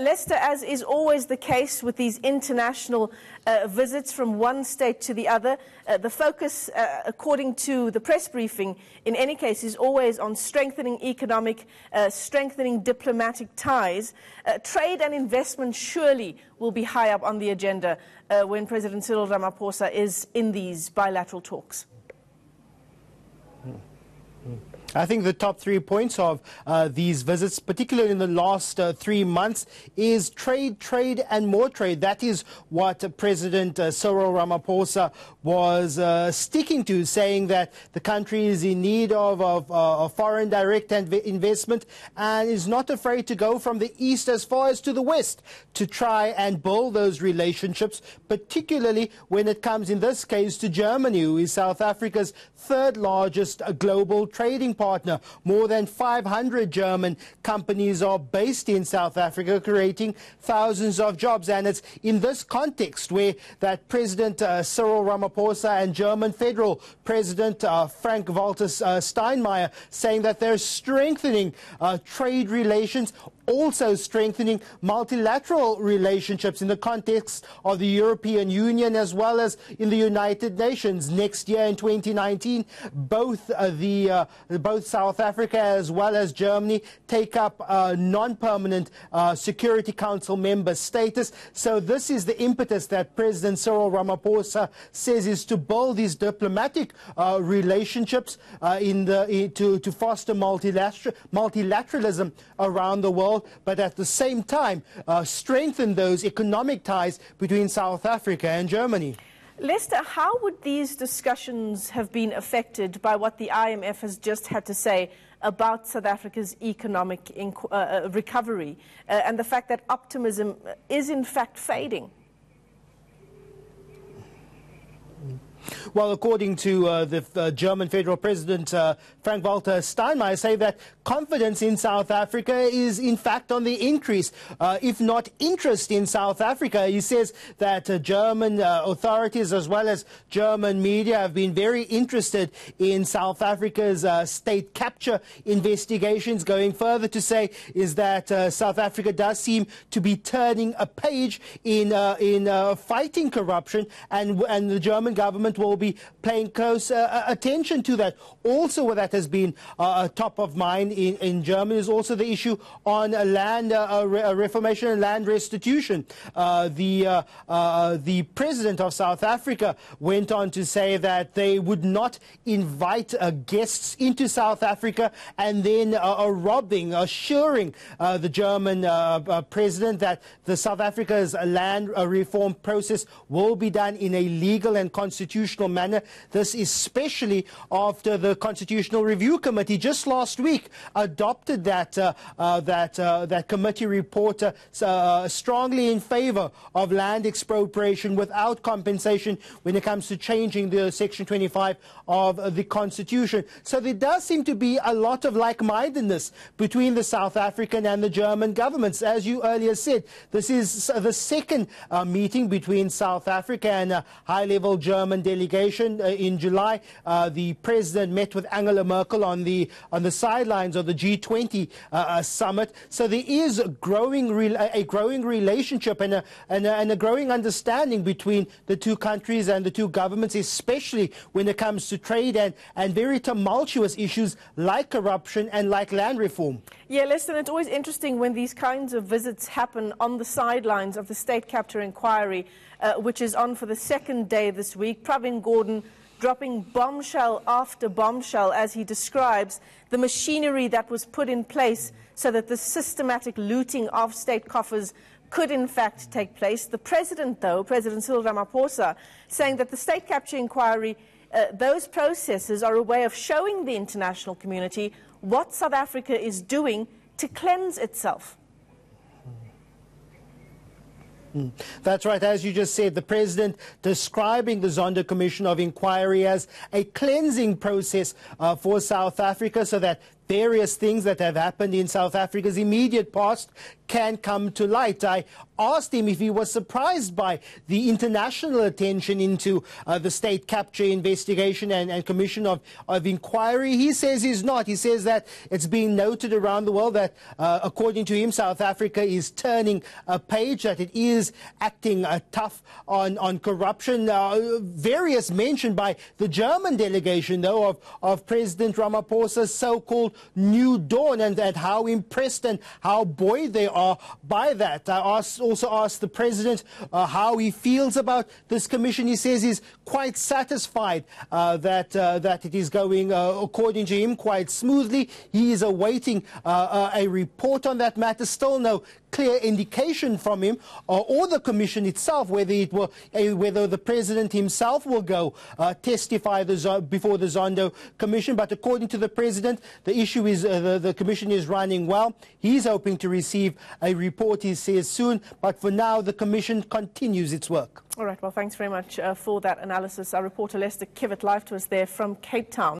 Lester, as is always the case with these international visits from one state to the other, the focus, according to the press briefing, in any case, is always on strengthening economic, strengthening diplomatic ties. Trade and investment surely will be high up on the agenda when President Cyril Ramaphosa is in these bilateral talks. I think the top 3 points of these visits, particularly in the last 3 months, is trade, trade and more trade. That is what President Cyril Ramaphosa was sticking to, saying that the country is in need of foreign direct investment and is not afraid to go from the east as far as to the west to try and build those relationships, particularly when it comes, in this case, to Germany, who is South Africa's third largest global trading partner. More than 500 German companies are based in South Africa, creating thousands of jobs. And it's in this context where that President Cyril Ramaphosa and German Federal President Frank-Walter Steinmeier saying that they're strengthening trade relations, also strengthening multilateral relationships in the context of the European Union as well as in the United Nations. Next year in 2019, both South Africa as well as Germany take up non-permanent Security Council member status. So this is the impetus that President Cyril Ramaphosa says is to build these diplomatic relationships to foster multilateralism around the world, but at the same time strengthen those economic ties between South Africa and Germany. Lester, how would these discussions have been affected by what the IMF has just had to say about South Africa's economic recovery and the fact that optimism is in fact fading? Well, according to the German Federal President Frank-Walter Steinmeier, say that confidence in South Africa is in fact on the increase, if not interest in South Africa. He says that German authorities as well as German media have been very interested in South Africa's state capture investigations. Going further to say is that South Africa does seem to be turning a page in fighting corruption, and the German government will be paying close attention to that. Also, that has been top of mind in Germany is also the issue on land reformation and land restitution. The president of South Africa went on to say that they would not invite guests into South Africa and then assuring the German president that the South Africa's land reform process will be done in a legal and constitutional manner. This especially after the Constitutional Review Committee just last week adopted that committee report strongly in favor of land expropriation without compensation when it comes to changing the Section 25 of the Constitution. So there does seem to be a lot of like-mindedness between the South African and the German governments. As you earlier said, this is the second meeting between South Africa and a high-level German delegation. In July, the president met with Angela Merkel on the sidelines of the G20 summit. So there is a growing relationship and a growing understanding between the two countries and the two governments, especially when it comes to trade and very tumultuous issues like corruption and like land reform. Yeah, listen, it's always interesting when these kinds of visits happen on the sidelines of the state capture inquiry, which is on for the second day this week. Pravin Gordhan dropping bombshell after bombshell as he describes the machinery that was put in place so that the systematic looting of state coffers could in fact take place. The president, though, President Cyril Ramaphosa, saying that the state capture inquiry, those processes are a way of showing the international community what South Africa is doing to cleanse itself. That's right. As you just said, the president describing the Zondo Commission of Inquiry as a cleansing process for South Africa so that various things that have happened in South Africa's immediate past can come to light. I asked him if he was surprised by the international attention into the state capture investigation and commission of inquiry. He says he's not. He says that it's being noted around the world that, according to him, South Africa is turning a page, that it is acting tough on corruption. Various mentioned by the German delegation, though, of President Ramaphosa's so-called New Dawn, and how impressed and how buoyed they are by that. I also asked the president how he feels about this commission. He says he's quite satisfied that it is going, according to him, quite smoothly. He is awaiting a report on that matter. Still no clear indication from him or the commission itself whether the president himself will go testify before the Zondo Commission. But according to the president, the issue is the commission is running well. He's hoping to receive a report, he says, soon. But for now, the commission continues its work. All right. Well, thanks very much for that analysis. Our reporter Lester Kivett live to us there from Cape Town.